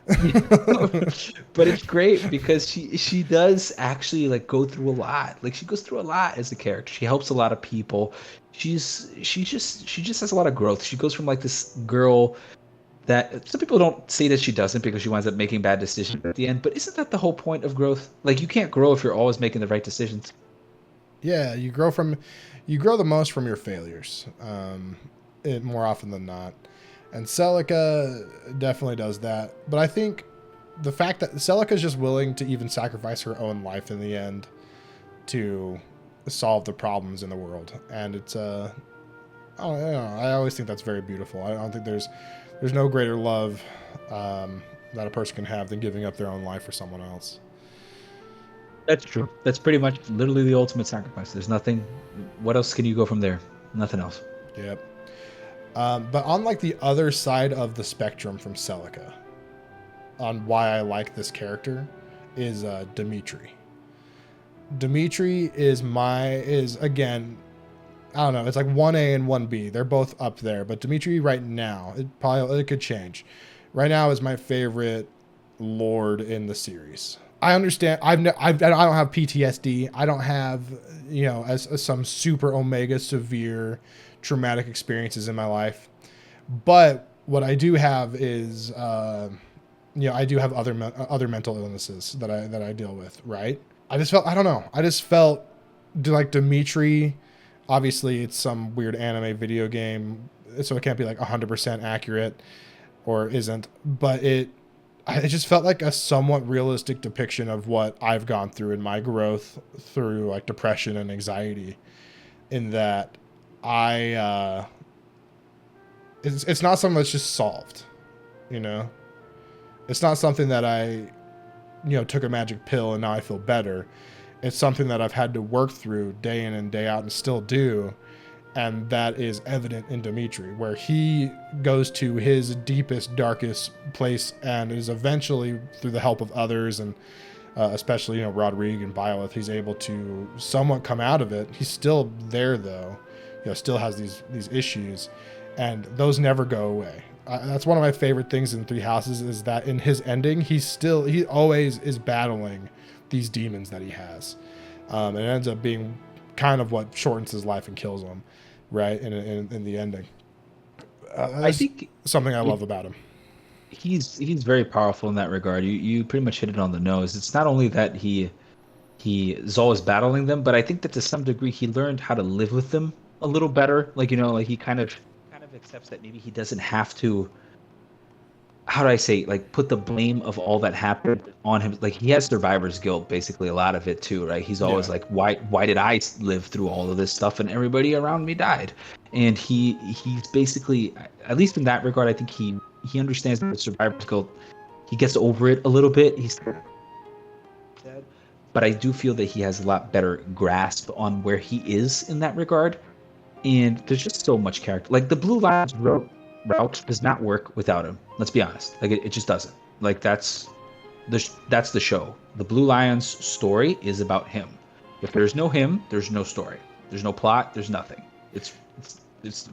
But it's great because she does actually like go through a lot. Like she goes through a lot as a character. She helps a lot of people. She just has a lot of growth. She goes from like this girl that some people don't say that she doesn't because she winds up making bad decisions at the end. But isn't that the whole point of growth? Like you can't grow if you're always making the right decisions. Yeah, you grow the most from your failures, more often than not. And Celica definitely does that. But I think the fact that Celica is just willing to even sacrifice her own life in the end to solve the problems in the world. And it's I always think that's very beautiful. I don't think there's no greater love that a person can have than giving up their own life for someone else. That's true. That's pretty much literally the ultimate sacrifice. There's nothing. What else can you go from there? Nothing else. Yep. But on like the other side of the spectrum from Celica, on why I like this character, is Demitri. Demitri is again, I don't know, it's like 1A and 1B. They're both up there, but Demitri right now, it could change. Right now is my favorite lord in the series. I understand. I don't have PTSD. I don't have, as some super omega severe traumatic experiences in my life. But what I do have is, I do have other mental illnesses that I deal with. Right. I just felt like Demitri. Obviously, it's some weird anime video game, so it can't be like 100% accurate, or isn't. But it just felt like a somewhat realistic depiction of what I've gone through in my growth through like depression and anxiety. In that, it's not something that's just solved, It's not something that I, took a magic pill and now I feel better. It's something that I've had to work through day in and day out and still do. And that is evident in Demitri, where he goes to his deepest, darkest place and is eventually, through the help of others and especially, Rodrigue and Byleth, he's able to somewhat come out of it. He's still there, though. Still has these issues, and those never go away. That's one of my favorite things in Three Houses, is that in his ending, he always is battling these demons that he has. And it ends up being kind of what shortens his life and kills him, right? In the ending. I think something I love about him. He's very powerful in that regard. You pretty much hit it on the nose. It's not only that he is always battling them, but I think that to some degree he learned how to live with them a little better. Like, like he kind of accepts that maybe he doesn't have to, how do I say, like, put the blame of all that happened on him. Like, he has survivor's guilt, basically, a lot of it too, right? He's always like, why did I live through all of this stuff and everybody around me died? And he's basically, at least in that regard, I think he understands that survivor's guilt. He gets over it a little bit. But I do feel that he has a lot better grasp on where he is in that regard. And there's just so much character. Like, the Blue Lions route does not work without him. Let's be honest. Like, it just doesn't. Like, that's the show. The Blue Lions story is about him. If there's no him, there's no story. There's no plot. There's nothing. It's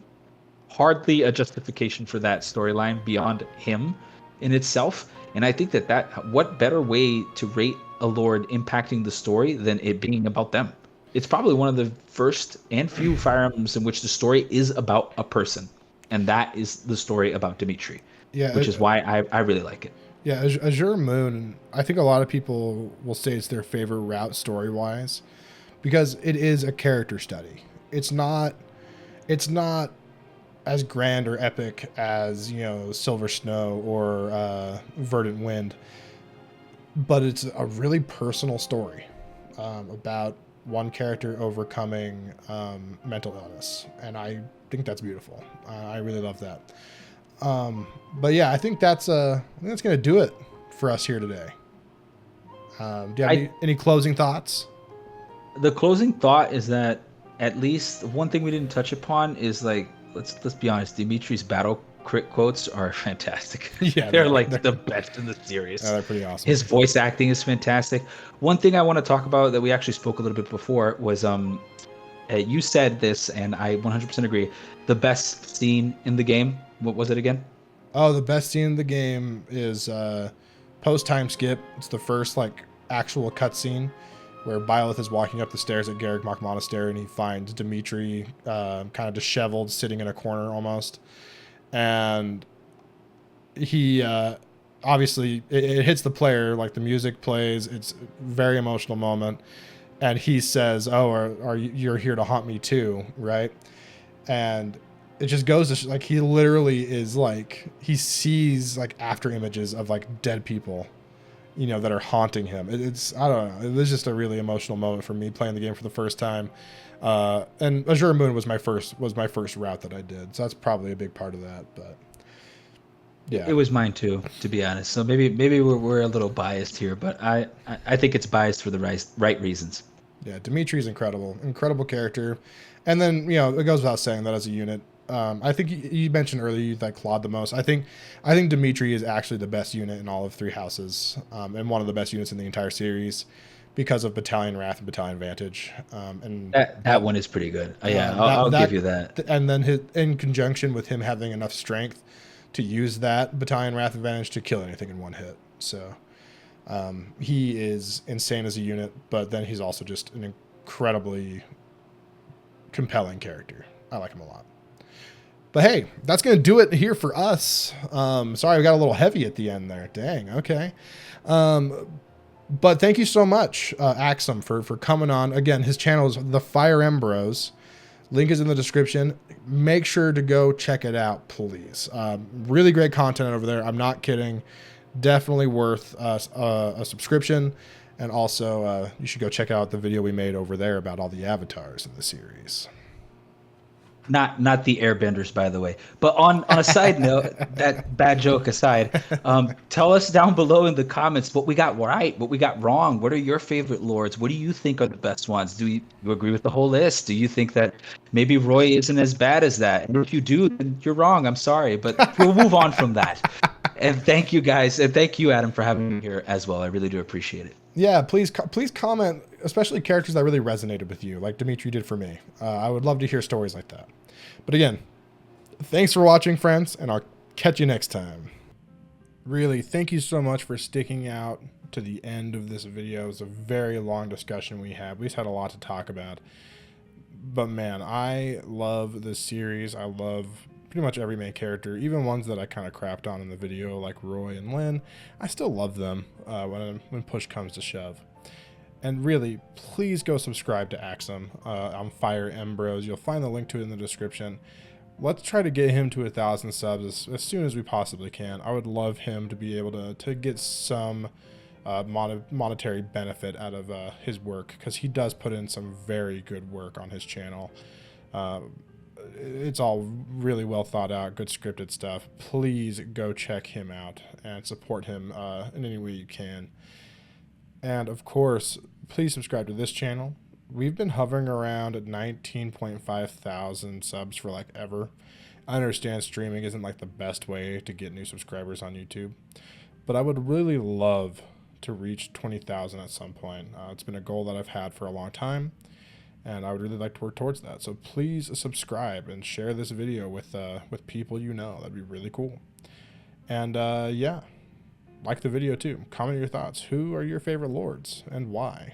hardly a justification for that storyline beyond him in itself. And I think that what better way to rate a lord impacting the story than it being about them? It's probably one of the first and few Fire Emblems in which the story is about a person, and that is the story about Demitri. Yeah, which is why I really like it. Yeah, Azure Moon, I think a lot of people will say it's their favorite route story-wise because it is a character study. It's not as grand or epic as, you know, Silver Snow or Verdant Wind, but it's a really personal story about one character overcoming mental illness, and I think that's beautiful. I really love that. But yeah, I think that's gonna do it for us here today. Do you have any closing thoughts? The closing thought is that at least one thing we didn't touch upon is, like, let's be honest, Dimitri's battle crit quotes are fantastic. Yeah, they're the best in the series. Yeah, they're pretty awesome. His voice acting is fantastic. One thing I want to talk about that we actually spoke a little bit before was you said this, and I 100% agree. The best scene in the game. What was it again? Oh, the best scene in the game is post time skip. It's the first actual cutscene where Byleth is walking up the stairs at Garreg Monastery, and he finds Demitri kind of disheveled, sitting in a corner almost, and he obviously it hits the player. Like, the music plays. It's a very emotional moment, and he says, "Oh, are you're here to haunt me too, right?" And it just goes to he literally is he sees after images of dead people, you know, that are haunting him. It's I don't know. It was just a really emotional moment for me playing the game for the first time. And Azure Moon was my first route that I did, so that's probably a big part of that. But yeah, it was mine too, to be honest. So maybe we're a little biased here, but I think it's biased for the right reasons. Yeah, Dimitri's incredible character, and then, you know, it goes without saying that as a unit. I think you mentioned earlier you like Claude the most. I think Demitri is actually the best unit in all of Three Houses, and one of the best units in the entire series because of Battalion Wrath and Battalion Vantage. And that one is pretty good. Yeah, I'll give you that. And then in conjunction with him having enough strength to use that Battalion Wrath advantage to kill anything in one hit. So he is insane as a unit, but then he's also just an incredibly compelling character. I like him a lot. But hey, that's going to do it here for us. Sorry, we got a little heavy at the end there. Dang, okay. But thank you so much, Axum, for coming on. Again, his channel is The Fire Embros. Link is in the description. Make sure to go check it out, please. Really great content over there. I'm not kidding. Definitely worth a subscription. And also, you should go check out the video we made over there about all the avatars in the series. Not the airbenders, by the way. But on a side note, that bad joke aside, tell us down below in the comments what we got right, what we got wrong. What are your favorite lords? What do you think are the best ones? Do you agree with the whole list? Do you think that maybe Roy isn't as bad as that? And if you do, then you're wrong. I'm sorry, but we'll move on from that. And thank you guys, and thank you, Adam, for having me here as well. I really do appreciate it. Yeah, please comment, especially characters that really resonated with you, like Demitri did for me. I would love to hear stories like that. But again, thanks for watching, friends, and I'll catch you next time. Really, thank you so much for sticking out to the end of this video. It was a very long discussion we had. We just had a lot to talk about. But man, I love this series. I love pretty much every main character, even ones that I kind of crapped on in the video, like Roy and Lynn. I still love them when push comes to shove. And really, please go subscribe to Axum on Fire Embros. You'll find the link to it in the description. Let's try to get him to 1,000 subs as soon as we possibly can. I would love him to be able to get some monetary benefit out of his work, because he does put in some very good work on his channel. It's all really well thought out, good scripted stuff. Please go check him out and support him in any way you can. And of course, please subscribe to this channel. We've been hovering around at 19.5 thousand subs for ever. I understand streaming isn't the best way to get new subscribers on YouTube, but I would really love to reach 20,000 at some point. It's been a goal that I've had for a long time, and I would really like to work towards that. So please subscribe and share this video with people you know. That'd be really cool. And yeah, like the video too. Comment your thoughts. Who are your favorite lords and why?